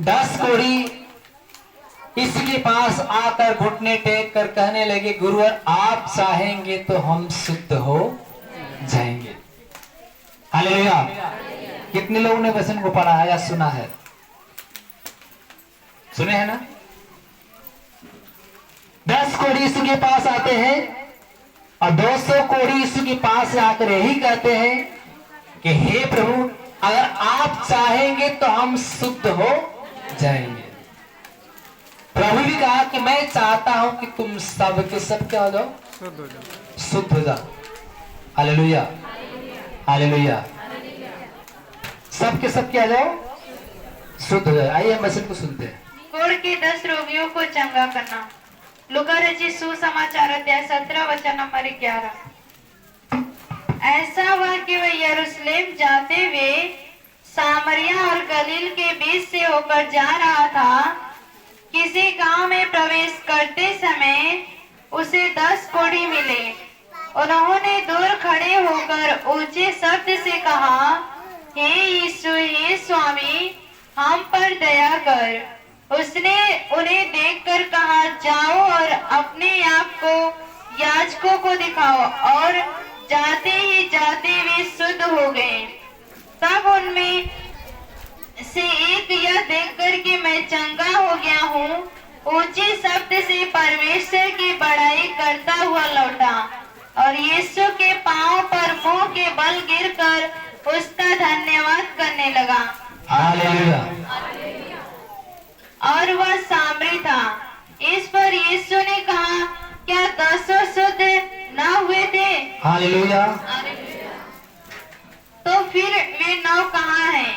10 कोढ़ी इसके पास आकर घुटने टेक कर कहने लगे, गुरुवर आप चाहेंगे तो हम शुद्ध हो जाएंगे। हालेलुया। कितने लोगों ने वचन को पढ़ा है या सुना है? सुने हैं ना? 10 कोढ़ी यीशु के पास आते हैं और 200 कोढ़ी यीशु के पास आकर यही कहते हैं कि हे प्रभु अगर आप चाहेंगे तो हम शुद्ध हो जाएंगे। प्रभु भी कहा कि मैं चाहता हूं कि तुम सब के सब क्या हो जाओ? शुद्ध हो जाओ। Hallelujah, hallelujah. सब के सब क्या जाओ? शुद्ध हो जाओ। आइए हम वचन को सुनते हैं। कोढ़ के 10 रोगियों को चंगा करना। लूका रचित सुसमाचार अध्याय 17 वचन नंबर 11। ऐसा हुआ कि वह यरूशलेम जाते हुए सामरिया और गलील के बीच से होकर जा रहा था। किसी गांव में प्रवेश करते समय उसे 10 कोढ़ी मिले। उन्होंने दूर खड़े होकर ऊंचे शब्द से कहा, हे यीशु, हे स्वामी, हम पर दया कर। उसने उन्हें देखकर कहा, जाओ और अपने आप को याजकों को दिखाओ। और जाते ही जाते वे शुद्ध हो गए। तब उनमें से एक यह देखकर कि मैं चंगा हो गया हूँ ऊंचे शब्द से परमेश्वर की बड़ाई करता हुआ लौटा और यीशु के पांव पर मुंह के बल गिरकर उसका धन्यवाद करने लगा। हालेलुया। और वह सामरी था। इस पर यीशु ने कहा, क्या 10 शुद्ध न हुए थे? हालेलुया। तो फिर वे 9 कहाँ हैं?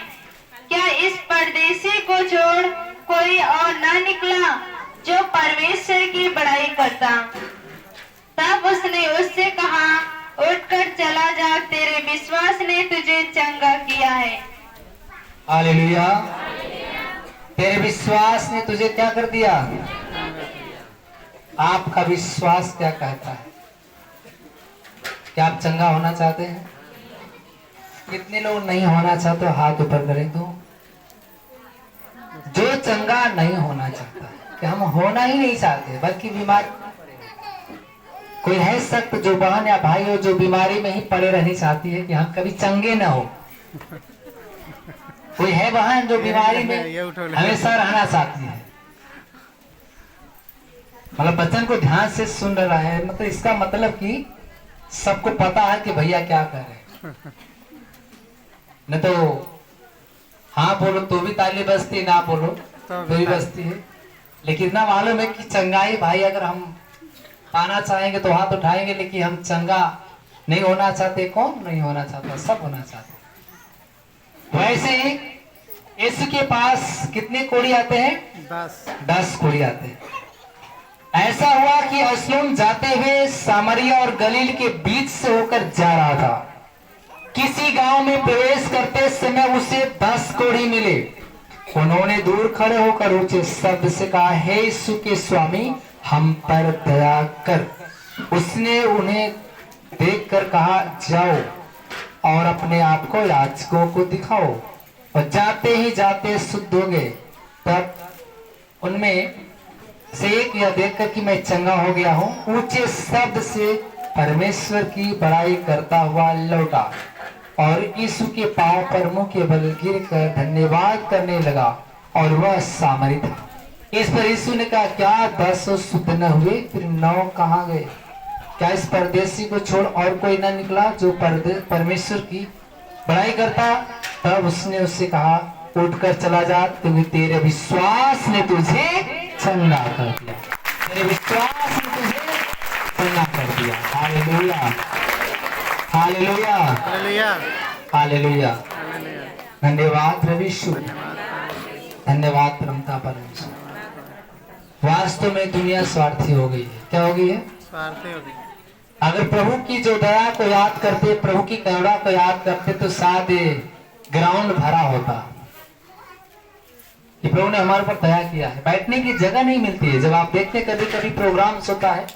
क्या इस परदेसी को छोड़ कोई और न निकला जो परमेश्वर की बड़ाई करता? तब उसने उससे कहा, उठकर चला जा, तेरे विश्वास ने तुझे चंगा किया है। हालेलुया। तेरे विश्वास ने तुझे क्या कर दिया? आपका विश्वास क्या कहता है? क्या आप चंगा होना चाहते हैं? कितने लोग नहीं होना चाहते? हाथ ऊपर करें। तो जो चंगा नहीं होना चाहता कि हम होना ही नहीं चाहते बल्कि बीमार। कोई है सख्त जो बहन या भाई हो जो बीमारी में ही पड़े रहनी चाहती है कि हम कभी चंगे ना हो? कोई है बहन जो बीमारी में हमेशा रहना चाहती है? मतलब बच्चन को ध्यान से सुन रहा है, मतलब इसका मतलब कि सबको पता है कि भैया क्या कर रहे हैं। न तो हाँ बोलो तो भी ताली बजती, ना बोलो तो भी बजती है। लेकिन इतना मालूम है कि चंगाई भाई अगर हम पाना चाहेंगे तो हाथ उठाएंगे, लेकिन हम चंगा नहीं होना चाहते। कौन नहीं होना चाहता? सब होना चाहते। वैसे ही यीशु के पास कितने कोढ़ी आते हैं? 10 कोढ़ी आते हैं। ऐसा हुआ कि यरूशलेम जाते हुए सामरिया और गलील के बीच से होकर जा रहा था। किसी गांव में प्रवेश करते समय उसे 10 कोढ़ी मिले। उन्होंने दूर खड़े होकर ऊंचे शब्द से कहा, हे यीशु के स्वामी, हम पर दया कर। उसने उन्हें देखकर कहा, जाओ और अपने आप को याजकों को दिखाओ। और जाते ही जाते शुद्ध हो गए। तब उनमें से एक यह देखकर कि मैं चंगा हो गया हूँ ऊंचे शब्द से परमेश्वर की बड़ाई करता हुआ लौटा और यीशु के पांव पर मुंह के बल गिरकर धन्यवाद करने लगा। और वह सामरी था। इस पर यीशु ने कहा, क्या 10 शुद्ध न हुए? फिर 9 कहाँ गए? क्या इस परदेसी को छोड़ और कोई न निकला जो परमेश्वर की बड़ाई करता? तब उसने उससे कहा, उठकर चला जा, क्योंकि तेरे विश्वास ने तुझे चंगा कर दिया। तेरे विश्वास ने तुझे चंगा कर दिया। Hallelujah, hallelujah, hallelujah. धन्यवाद प्रभु यीशु, धन्यवाद परमता परमेश्वर। वास्तव में दुनिया स्वार्थी हो गई है। क्या हो गई है? स्वार्थी हो गई। अगर प्रभु की जो दया को याद करते, प्रभु की करुणा को याद करते तो शायद ग्राउंड भरा होता कि प्रभु ने हमारे पर दया किया है। बैठने की जगह नहीं मिलती है। जब आप देखते कभी कभी प्रोग्राम्स होता है,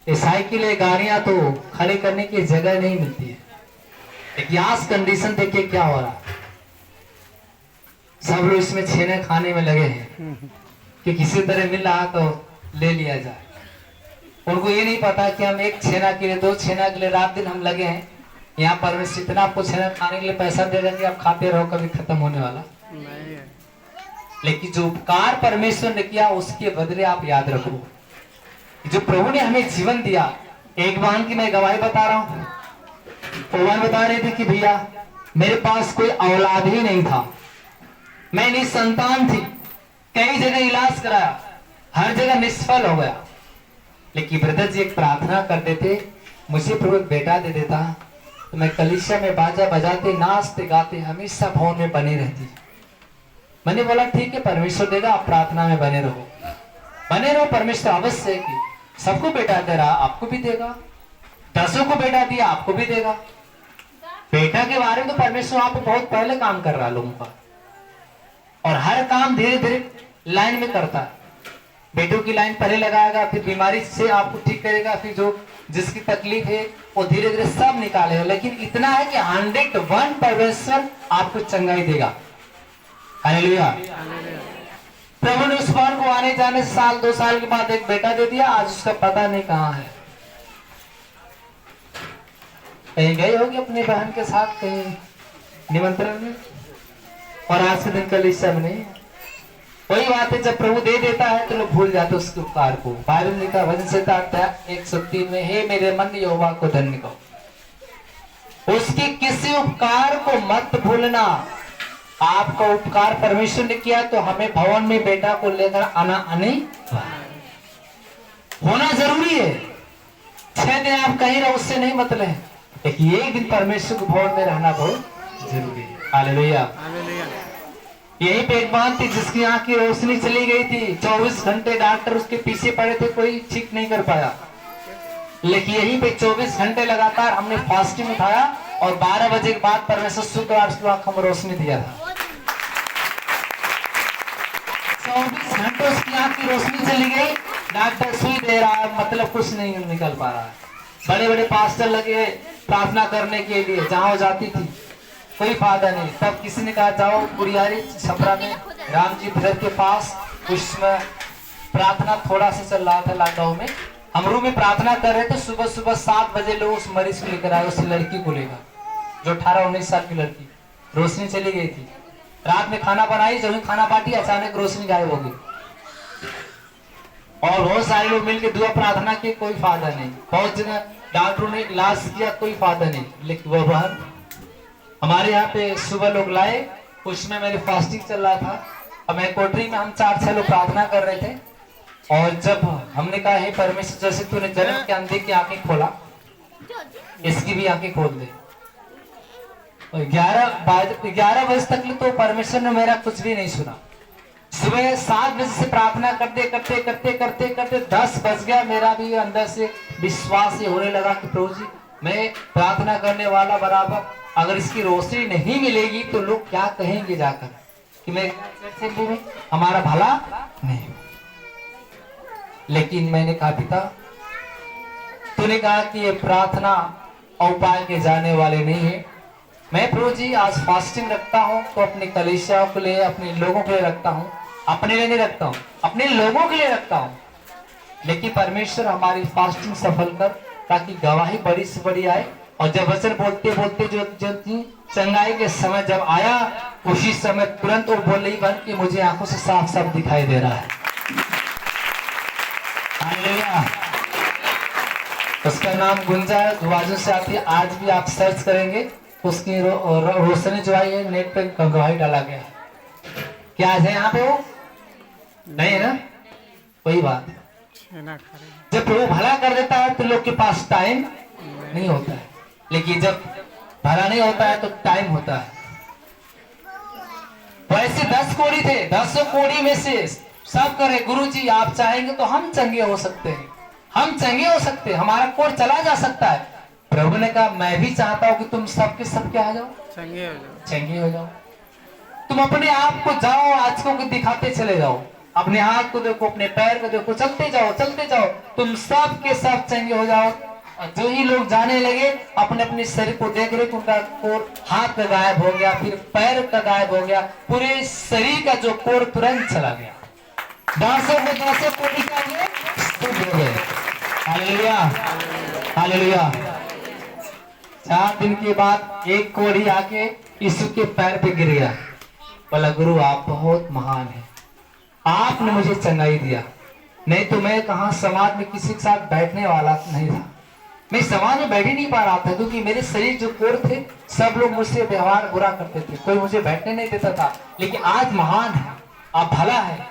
ये साइकिलें गाड़ियां तो खड़ी करने की जगह नहीं मिलती है। एक आज कंडीशन देखिए क्या हो रहा है। सब लोग इसमें छेने खाने में लगे हैं कि किसी तरह मिल रहा तो ले लिया जाए। उनको ये नहीं पता कि हम एक छेना के लिए, 2 छेना के लिए रात दिन हम लगे हैं। यहाँ परमेश्वर इतना आपको छेना खाने के लिए पैसा दे देंगे, आप खाते रहो, कभी खत्म होने वाला नहीं है। लेकिन जो उपकार परमेश्वर ने किया उसके बदले आप याद रखो। जो प्रभु ने हमें जीवन दिया, एक बहन की मैं गवाही बता रहा हूँ। बहन बता रहे थे कि भैया मेरे पास कोई औलाद ही नहीं था, मैं निसंतान थी, कई जगह इलाज कराया, हर जगह निष्फल हो गया। लेकिन ब्रदर जी एक प्रार्थना करते थे, मुझे प्रभु एक बेटा दे देता तो मैं कलीसिया में बाजा बजाते, नाचते गाते हमेशा भवन में बनी रहती। मैंने बोला ठीक है, परमेश्वर देगा, आप प्रार्थना में बने रहो, बने रहो। परमेश्वर अवश्य है कि सबको बेटा दे रहा, आपको भी देगा। 10 को बेटा दिया, आपको भी देगा। बेटा के बारे में तो परमेश्वर आपको बहुत पहले काम कर रहा है लोगों का, और हर काम धीरे धीरे लाइन में करता है। बेटों की लाइन पहले लगाएगा, फिर बीमारी से आपको ठीक करेगा, फिर जो जिसकी तकलीफ है वो धीरे धीरे सब निकालेगा। लेकिन इतना है कि 101 परमेश्वर आपको चंगाई देगा। हालेलुया। प्रभु ने उस बार को आने जाने से साल 2 साल के बाद एक बेटा दे दिया, आज उसका पता नहीं कहाँ है। कहीं गए होगी अपने बहन के साथ कहीं निमंत्रण में, और आज के दिन कलीसिया में नहीं। वही बात है, जब प्रभु दे देता है तो लोग भूल जाते उसके उपकार को। बाइबल लिखा भजन संहिता 103 में, हे मेरे मन यहोवा को धन्य कहो, उसके किसी उपकार को मत भूलना। आपका उपकार परमेश्वर ने किया तो हमें भवन में बेटा को लेकर आना होना जरूरी है। 6 दिन आप कहीं रहो उससे नहीं मतलब है, लेकिन एक दिन परमेश्वर के भवन में रहना बहुत जरूरी है। हालेलुया। यही पे एक बात थी जिसकी आंख की रोशनी चली गई थी, 24 घंटे डॉक्टर उसके पीछे पड़े थे, कोई ठीक नहीं कर पाया। लेकिन यही पे 24 घंटे लगातार हमने फास्टिंग उठाया और 12 बजे के बाद परमेश्वर शुक्रवार उसकी आंख में रोशनी दिया था। 24 घंटे उसकी आंख की रोशनी चली गई, डॉक्टर सुई दे रहा है, मतलब कुछ नहीं निकल पा रहा है। बड़े बड़े पास्टर लगे प्रार्थना करने के लिए, जहां जाती थी कोई फायदा नहीं। तब किसी ने कहा जाओ बुढ़ियारी छपरा में राम जी ब्रदर के पास, उसमें प्रार्थना थोड़ा सा चल रहा था लॉकडाउन में, हम रूम में प्रार्थना कर रहे थे। सुबह सुबह 7 बजे लोग उस मरीज को लेकर आए, उस लड़की को लेकर, जो 18-19 साल की लड़की। रोशनी चली गई थी, रात में खाना बनाई, जब खाना बांटी अचानक रोशनी गायब हो गई, और बहुत सारे लोग मिलकर दुआ प्रार्थना की, कोई फायदा नहीं। बहुत जगह डॉक्टरों ने इलाज किया, कोई फायदा नहीं। लेकिन वह बहन हमारे यहाँ पे सुबह लोग लाए, उसमें मेरी फास्टिंग चल रहा था, और मैं कोठरी में हम 4-6 लोग प्रार्थना कर रहे थे। और जब हमने कहा हे परमेश्वर, जैसे तूने जन्म के अंधे की आंखें खोला, इसकी भी आंखें खोल दे। 11 बजे तक तो परमेश्वर ने मेरा कुछ भी नहीं सुना। सुबह 7 बजे से प्रार्थना करते करते करते करते करते 10 बज गया। मेरा भी अंदर से विश्वास ये होने लगा कि प्रभु जी, मैं प्रार्थना करने वाला बराबर, अगर इसकी रोशनी नहीं मिलेगी तो लोग क्या कहेंगे जाकर कि मैं में हमारा भला नहीं। लेकिन मैंने कहा पिता, तूने कहा कि ये प्रार्थना उपाय के जाने वाले नहीं है। मैं प्रभु जी आज फास्टिंग रखता हूँ तो अपने कलीसिया के लिए, अपने लोगों के लिए रखता हूँ, अपने लिए नहीं रखता हूँ, अपने लोगों के लिए रखता हूँ। लेकिन परमेश्वर हमारी फास्टिंग सफल कर, ताकि गवाही बड़ी से बड़ी आए। और जब वचन बोलते बोलते जो चंगाई के समय जब आया, उसी समय तुरंत वो बोल रही बन कि मुझे आंखों से साफ साफ दिखाई दे रहा है। उसका नाम गुंजा है, दुआजों से आती है। आज भी आप सर्च करेंगे, उसकी रोशनी जो आई है, नेट पे गवाही डाला गया है। क्या है यहाँ पे? वो नहीं है ना, वही बात है। जब वो भला कर देता है तो लोग के पास टाइम नहीं होता है, लेकिन जब भला नहीं होता है तो टाइम होता है। वैसे 10 कोड़ी थे, 10 कोड़ी में से सब करे, गुरुजी आप चाहेंगे तो हम चंगे हो सकते हैं, हम चंगे हो सकते हैं, हमारा कोड चला जा सकता है। प्रभु ने कहा मैं भी चाहता हूँ कि तुम सबके सब क्या हो जाओ, चंगे हो जाओ, चंगे हो जाओ। तुम अपने आप को जाओ, आजकल को दिखाते चले जाओ, अपने हाथ को देखो, अपने पैर को देखो, चलते जाओ, तुम सब के सब चंगे हो जाओ। और जो ही लोग जाने लगे अपने अपने शरीर को देख रहे, उनका कोर हाथ का गायब हो गया, फिर पैर का गायब हो गया, पूरे शरीर का जो कोर तुरंत चला गया। दर्शक में दर्शक को निकाले शुद्ध हो गए। Hallelujah, hallelujah. 4 दिन के बाद एक कोढ़ी आके यीशु के पैर पे गिर गया, बोला गुरु आप बहुत महान है, आपने मुझे चंगाई दिया, नहीं तो मैं कहा समाज में किसी के साथ बैठने वाला नहीं था। मैं समाज में बैठ ही नहीं पा रहा था, क्योंकि मेरे शरीर जो कोर थे सब लोग मुझसे व्यवहार बुरा करते थे, कोई मुझे बैठने नहीं देता था। लेकिन आज महान है, आप भला है,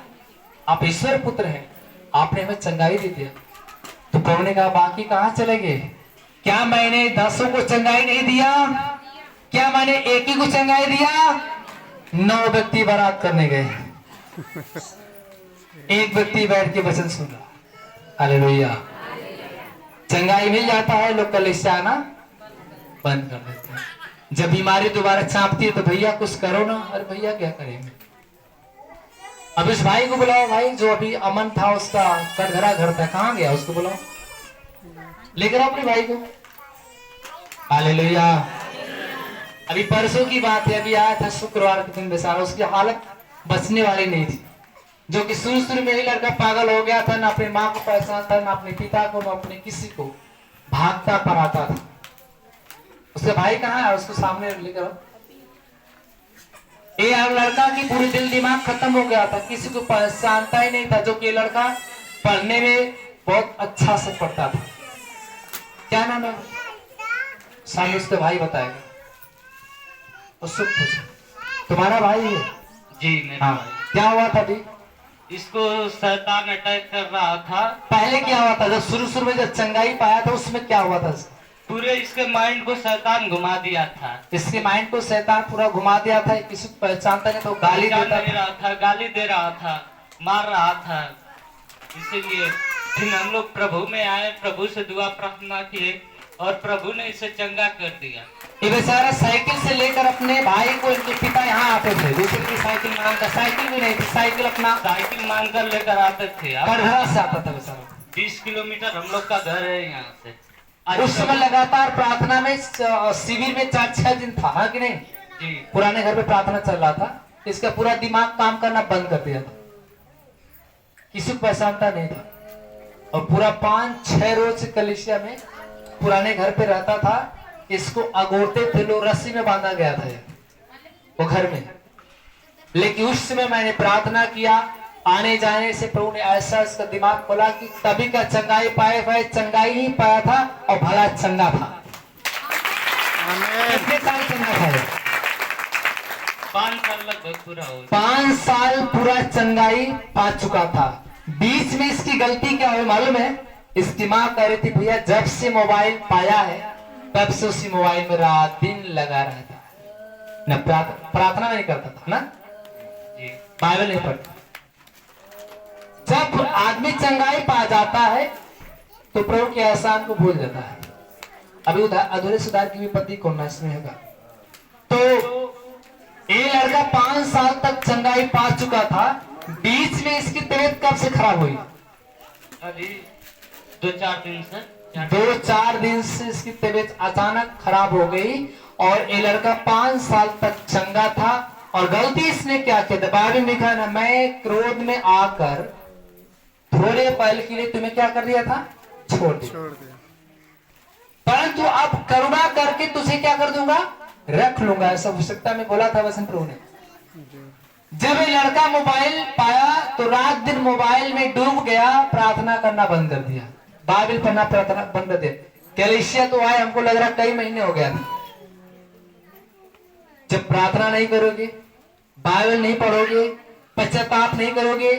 आप ईश्वर पुत्र है, आपने हमें चंगाई दे दिया। तो प्रभु ने कहा बाकी कहाँ चले गए? क्या मैंने 10 को चंगाई नहीं दिया? क्या मैंने एक ही को चंगाई दिया? 9 व्यक्ति बारात करने गए, एक व्यक्ति बैठ के वचन सुन रहा। हालेलुया। चंगाई मिल जाता है, लोग कलीसिया आना बंद कर देते हैं। जब बीमारी दोबारा चापती है तो भैया कुछ करो ना। अरे भैया क्या करेंगे? अब इस भाई को बुलाओ, भाई जो अभी अमन था उसका कटघरा घर था, कहाँ गया? उसको बुलाओ, लेकर आओ अपने भाई को। हालेलुया। अभी परसों की बात है, अभी आया था शुक्रवार के दिन बेचारा, उसकी हालत बचने वाली नहीं थी। जो कि शुरू में ही लड़का पागल हो गया था, ना अपनी माँ को पहचान था, ना अपने पिता को, ना अपने किसी को, भागता पराता था। उसका भाई कहाँ है? उसको सामने लेकर आओ। ये लड़का की पूरी दिल दिमाग खत्म हो गया था, किसी को पहचानता ही नहीं था। जो कि लड़का पढ़ने में बहुत अच्छा से पढ़ता था। क्या नाम है? सामने उसके भाई बताएगा। उससे पूछो, तुम्हारा भाई है? जी मेरा हाँ। भाई। क्या हुआ था अभी? इसको शैतान अटैक कर रहा था। पहले क्या हुआ था? जब शुरू में जब चंगाई पाया था उसमें क्या हुआ था? पूरे इसके माइंड को शैतान घुमा दिया था। इसके माइंड को शैतान पूरा घुमा दिया था, किसी को पहचानता नहीं तो गाली पहचान देता नहीं था। रहा था, गाली दे रहा था, मार रहा था। इसीलिए फिर हम लोग प्रभु में आए, प्रभु से दुआ प्रार्थना किए और प्रभु ने इसे चंगा कर दिया। ये बेचारा साइकिल से लेकर अपने भाई को, इनके पिता यहाँ आते थे, दूसरे की साइकिल मांगता, साइकिल भी नहीं थी, साइकिल अपना साइकिल मांग कर लेकर आते थे। अब कटघरा से आता था बेचारा। 20 किलोमीटर हम लोग का घर है यहाँ से। उस समय लगातार प्रार्थना में शिविर में 4-6 दिन था, हाँ कि नहीं? जी पुराने घर पे प्रार्थना चल रहा था, इसका पूरा दिमाग काम करना बंद कर दिया था, किसी को पहचानता नहीं था। और पूरा 5-6 रोज कलीसिया में पुराने घर पे रहता था। इसको अगोरते थे लोग, रस्सी में बांधा गया था वो घर में। लेकिन उस समय मैंने प्रार्थना किया, आने जाने से प्रभु ने ऐसा इसका दिमाग खोला कि तभी का चंगाई पाए चंगाई ही पाया था और भला चंगा था। कितने साल चंगा था? 5 साल लगभग पूरा हो। 5 साल पूरा चंगाई पा चुका था। बीच में इसकी गलती क्या हुई मालूम है? इसकी माँ कह रही थी भैया जब से मोबाइल पाया है तब से उसी मोबाइल में रात दिन लगा रहता है, न प्रार्थना नहीं करता था, ना जी बाइबल नहीं पढ़ता। जब आदमी चंगाई पा जाता है तो प्रभु के एहसान को भूल जाता है। अभी अधूरे सुधार की विपत्ति कौन इसमें होगा? तो ये लड़का 5 साल तक चंगाई पा चुका था, बीच में इसकी तबीयत कब से खराब हुई? अभी 2-4 दिन से 2-4 दिन से इसकी तबीयत अचानक खराब हो गई। और ये लड़का 5 साल तक चंगा था। और गलती इसने क्या किया था? बाइबल में लिखा है ना, मैं क्रोध में आकर थोड़े पल के लिए तुम्हें क्या कर दिया था? छोड़ दिया। परंतु अब करुणा करके तुझे क्या कर दूंगा? रख लूंगा। ऐसा हो सकता में बोला था वसंत प्रभु ने। जब ये लड़का मोबाइल पाया तो रात दिन मोबाइल में डूब गया, प्रार्थना करना बंद कर दिया, बाइबल पढ़ना प्रार्थना बंद कर दिया। कलीसिया तो आए, हमको लग रहा कई महीने हो गया था। जब प्रार्थना नहीं करोगे, बाइबल नहीं पढ़ोगे, पश्चाताप नहीं करोगे,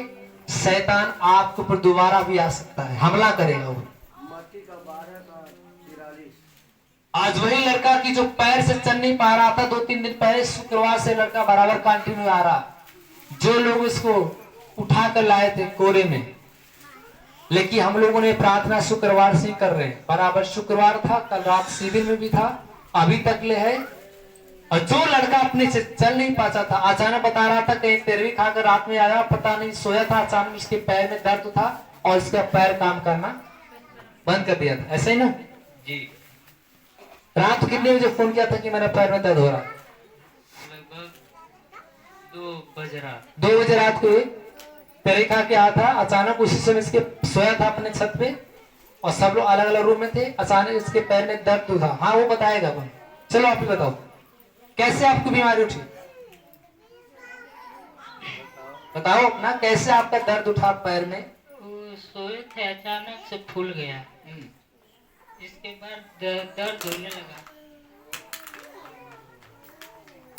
शैतान आपके ऊपर दोबारा भी आ सकता है, हमला करेगा वो। आज वही लड़का की जो पैर से चल नहीं पा रहा था, 2-3 दिन पहले शुक्रवार से लड़का बराबर कंटिन्यू आ रहा। जो लोग इसको उठा कर लाए थे कोरे में, लेकिन हम लोगों ने प्रार्थना शुक्रवार से ही कर रहे हैं। बराबर शुक्रवार था, कल रात शिविर में भी था, अभी तक ले है। और जो लड़का अपने से चल नहीं पाता था, अचानक बता रहा था कहीं तेरवी खाकर रात में आया, पता नहीं सोया था, अचानक इसके पैर में दर्द था और इसका पैर काम करना बंद कर दिया था। ऐसे ही ना, जी रात को कितने बजे फोन किया था कि मेरा पैर में दर्द हो रहा है? लगभग 2 बज रहा। 2 बजे रात को ये पेरे खा के आया था। अचानक उसी समय इसके सोया था अपने छत पे और सब लोग अलग अलग रूम में थे। अचानक इसके पैर में दर्द उठा। हाँ वो बताएगा अपन। चलो आप ही बताओ कैसे आपको बीमारी उठी, बताओ अपना, कैसे आपका दर्द उठा पैर में? वो सोए थे, अचानक से फूल गया। इसके बाद दर्द होने लगा।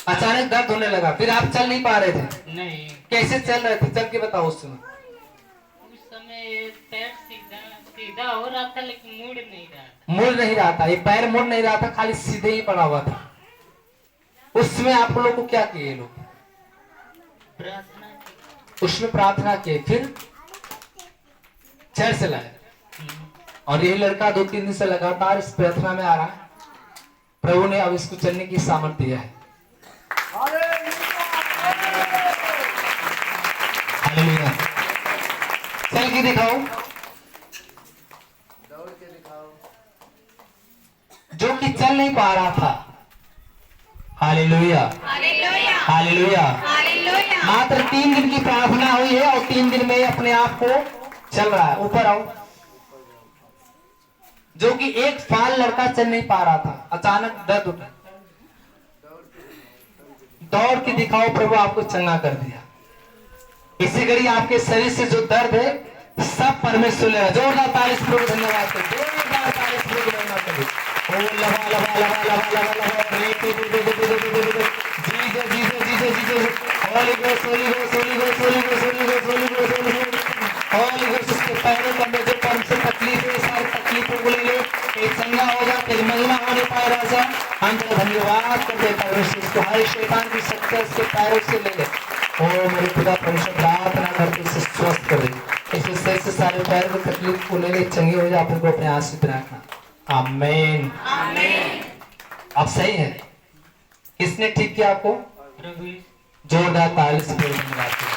अचानक दर्द होने लगा, फिर आप चल नहीं पा रहे थे? नहीं, कैसे चल रहे थे, चल के बताओ उस समय। उस समय पैर सीधा सीधा हो रहा था लेकिन मुड़ नहीं रहा था। मुड़ नहीं रहा था, ये पैर मुड़ नहीं रहा था, खाली सीधे ही पड़ा हुआ था। उसमें आप लोगों को क्या किए लोग? प्रार्थना की। उसमें प्रार्थना किए, फिर चर्च से लाए। और ये लड़का 2-3 दिन से लगातार इस प्रार्थना में आ रहा है। प्रभु ने अब इसको चलने की सामर्थ्य दिया है। हालेलुया। चल के दिखाओ, जो कि चल नहीं पा रहा था। Hallelujah, hallelujah, hallelujah. हालेलुया। मात्र 3 दिन की प्रार्थना हुई है और 3 दिन में अपने आप को चल रहा है। ऊपर आओ। जो कि एक साल लड़का चल नहीं पा रहा था, अचानक दर्द उठा। दौड़ के दिखाओ, प्रभु आपको चंगा कर दिया। इसी घड़ी आपके शरीर से जो दर्द है सब परमेश्वर ले रहा। जोरदार ताली से प्रभु धन्यवाद करो, जोरदार ताली से प्रभु धन्यवाद करो। ओ लबा लबा लबा लबा लबा लबा Jesus Jesus Jesus Jesus Holi ghost Holi ghost Holi ghost Holi ghost Holi ghost Holi ghost Holi ghost. उसके पैरों में जो परम से तकलीफ है, सारी तकलीफों को ले ले, एक चंगा होगा, तेरी महिमा होने पाए राजा। हम तेरा धन्यवाद करते हैं परमेश्वर, इसको हर शैतान की शक्ति इसके पैरों से ले ले। ओ मेरे खुदा परमेश्वर, प्रार्थना करके इसे स्वस्थ कर दे। इसे सही से सारे पैर की तकलीफ को ले ले, चंगे हो जाए। अपने को अपने आशीष रखना। आमीन, आमीन। आप सही है। किसने ठीक किया आपको? प्रभु। जोरदार ताली से प्रभु धन्यवाद करें।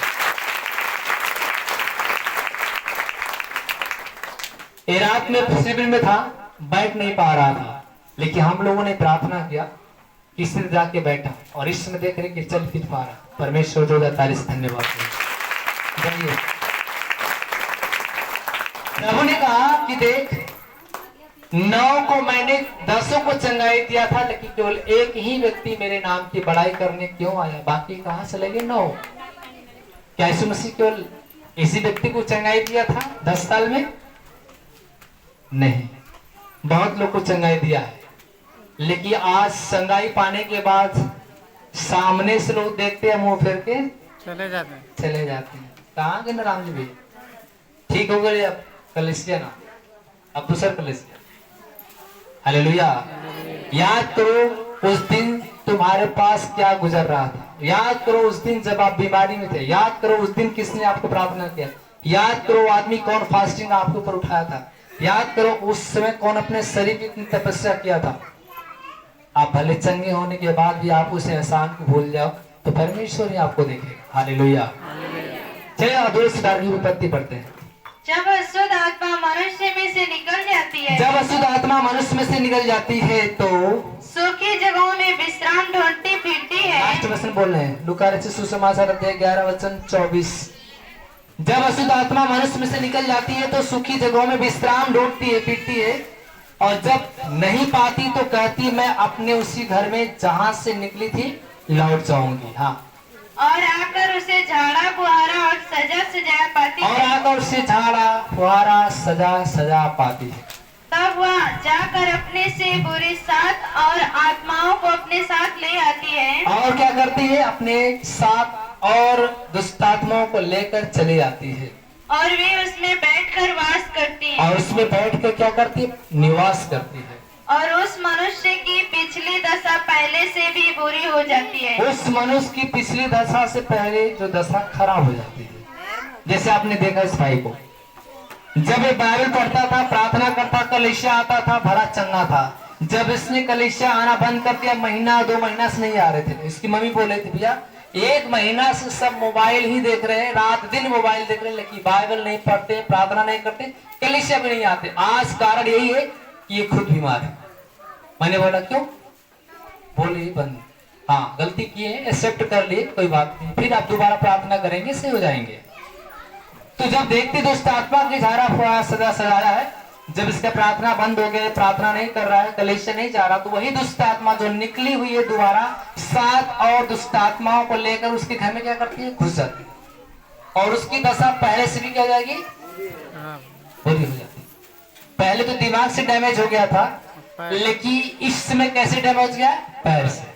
ये रात में शिविर में था, बैठ नहीं पा रहा था, लेकिन हम लोगों ने प्रार्थना किया, किसी ने जाके बैठा और इस समय देख रहे कि चल फिर पा रहा। परमेश्वर जोरदार ताली से धन्यवाद करें। जाइए। प्रभु ने कहा कि देख, 9 को मैंने 10 को चंगाई दिया था, लेकिन केवल एक ही व्यक्ति मेरे नाम की बड़ाई करने क्यों आया? बाकी कहां से लगे 9? क्या यीशु मसीह केवल इसी व्यक्ति को चंगाई दिया था 10 साल में? नहीं, बहुत लोग को चंगाई दिया है, लेकिन आज चंगाई पाने के बाद सामने से लोग देखते हैं, मुंह फेर के चले जाते हैं। कहाँ गए राम जी भी? ठीक हो गए अब कलिसिया ना, अब दूसरा कलिसिया। हालेलुया। याद करो उस दिन तुम्हारे पास क्या गुजर रहा था। याद करो उस दिन जब आप बीमारी में थे। याद करो उस दिन किसने आपको प्रार्थना किया। याद करो आदमी कौन फास्टिंग आपके ऊपर उठाया था। याद करो उस समय कौन अपने शरीर की इतनी तपस्या किया था। आप भले चंगे होने के बाद भी आप उस एहसान को भूल जाओ तो परमेश्वर ही आपको देखेगा। हालेलुया। चलिए अधूरे सुधार की विपत्ति पढ़ते हैं। जब अशुद्ध आत्मा मनुष्य में से निकल जाती है, जब अशुद्ध आत्मा मनुष्य में से निकल जाती है तो सूखी जगहों में विश्राम ढूंढती फिरती है। लास्ट वचन बोल रहे हैं, लूका रचित सुसमाचार अध्याय 11 वचन 24। जब अशुद्ध आत्मा मनुष्य में से निकल जाती है तो सूखी जगहों में विश्राम ढूंढती है, फिरती है, और जब नहीं पाती तो कहती मैं अपने उसी घर में जहां से निकली थी लौट जाऊंगी। हाँ, और आकर उसे झाड़ा बुहारा और सजा सजा पाती और है। आकर उसे झाड़ा फुहारा सजा पाती है। तब वह जाकर अपने से बुरी सात और आत्माओं को अपने साथ ले आती है। और क्या करती है? अपने साथ और दुष्ट आत्माओं को लेकर चली आती है, और वे उसमें बैठकर वास करती है। और उसमें बैठ कर क्या करती है? निवास करती है। और उस मनुष्य की पिछली दशा पहले से भी बुरी हो जाती है। उस मनुष्य की पिछली दशा से पहले जो दशा खराब हो जाती है। जैसे आपने देखा इस भाई को, जब ये बाइबल पढ़ता था, प्रार्थना करता, कलीसिया आता था, भरा चंगा था। जब इसने कलीसिया आना बंद कर दिया, महीना 2 महीना से नहीं आ रहे थे। इसकी मम्मी बोल रही थी भैया 1 महीना से सब मोबाइल ही देख रहे हैं, रात दिन मोबाइल देख रहे हैं, लेकिन बाइबल नहीं पढ़ते, प्रार्थना नहीं करते, कलीसिया भी नहीं आते। आज कारण यही है कि ये खुद बीमार है। मैंने बोला क्यों? बोले बंद, हाँ गलती की है, एक्सेप्ट कर लिए, कोई बात नहीं, फिर आप दोबारा प्रार्थना करेंगे, सही हो जाएंगे। तो जब देखते दुष्ट आत्मा की धारा सदा सजाया है, जब इसका प्रार्थना बंद हो गया, प्रार्थना नहीं कर रहा है, कलेश नहीं जा रहा, तो वही दुष्ट आत्मा जो निकली हुई है दोबारा 7 और दुष्ट आत्माओं को लेकर उसके घर में क्या करती है? घुस जाती है। और उसकी दशा पहले से भी क्या हो जाएगी? बुरी हो जाती है। पहले तो दिमाग से डैमेज हो गया था, लेकिन इस समय कैसे डैमेज गया? पैर से।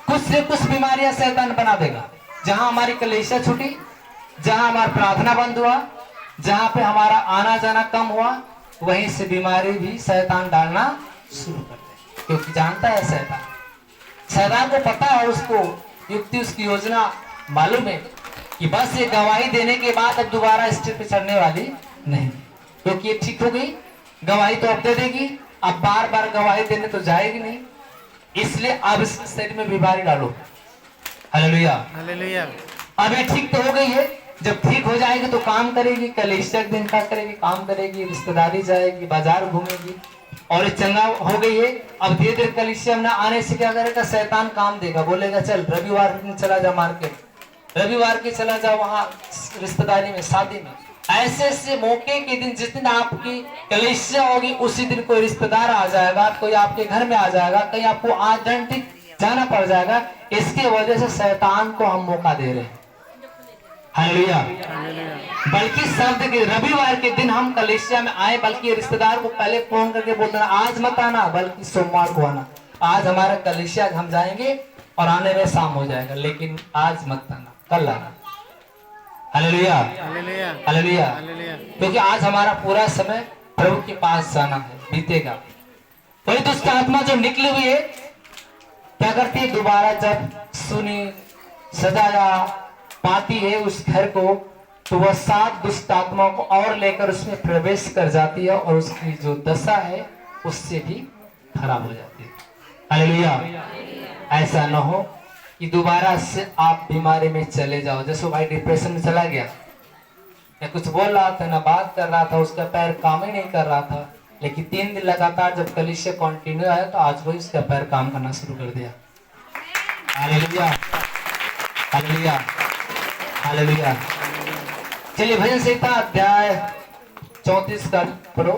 कुछ से कुछ बीमारियां शैतान बना देगा। जहां हमारी कलेशा छूटी, जहां हमारा प्रार्थना बंद हुआ, जहां पे हमारा आना जाना कम हुआ, वहीं से बीमारी भी शैतान डालना शुरू कर दे, क्योंकि जानता है शैतान को पता है, उसको युक्ति, उसकी योजना मालूम है कि बस ये गवाही देने के बाद अब दोबारा स्टेज पे चढ़ने वाली नहीं, क्योंकि ये ठीक हो गई, गवाही तो अब दे देगी, अब बार बार गवाही देने तो जाएगी नहीं, इसलिए अब इस शरीर में बीमारी डालो। Hallelujah, hallelujah. अब ये ठीक तो हो गई है, जब ठीक हो जाएगी तो काम करेगी, कलेशा दिन का करेगी, काम करेगी, रिश्तेदारी जाएगी, बाजार घूमेगी, और ये चंगा हो गई है। अब धीरे धीरे कलेशा में आने से क्या करेगा? शैतान काम देगा, बोलेगा चल रविवार के दिन चला जा मार्केट, रविवार के चला जा वहां रिश्तेदारी में, शादी में। ऐसे ऐसे मौके के दिन, जिस दिन आपकी कलेशा होगी उसी दिन कोई रिश्तेदार आ जाएगा, कोई आपके घर में आ जाएगा, कहीं आपको आइडेंटिटी जाना पड़ जाएगा। इसकी वजह से शैतान को हम मौका दे रहे हैं। हालेलुया। बल्कि शब्द के रविवार के दिन हम कलेशिया में आए, बल्कि रिश्तेदार को पहले फोन करके बोल देना आज मत आना, बल्कि सोमवार को आना, आज हमारा कलेशिया हम जाएंगे और आने में शाम हो जाएगा, लेकिन आज मत आना, कल आना। Hallelujah, hallelujah, hallelujah. क्योंकि आज हमारा पूरा समय प्रभु के पास जाना है, बीतेगा। वही दुष्ट आत्मा जो निकली हुई है क्या करती है? दोबारा जब सुनी सजाया पाती है उस घर को, तो वह 7 दुष्ट आत्माओं को और लेकर उसमें प्रवेश कर जाती है, और उसकी जो दशा है उससे भी खराब हो जाती है। हालेलुया। ऐसा न हो कि दोबारा से आप बीमारी में चले जाओ। जैसे भाई डिप्रेशन में चला गया, या कुछ बोल रहा था, ना बात कर रहा था, उसका पैर काम ही नहीं कर रहा था, लेकिन 3 दिन लगातार जब कलीसिया कंटिन्यू आया तो आज वही उसका पैर काम करना शुरू कर दिया। Hallelujah, hallelujah, hallelujah. चलिए भजन संहिता अध्याय 34 का पढ़ो।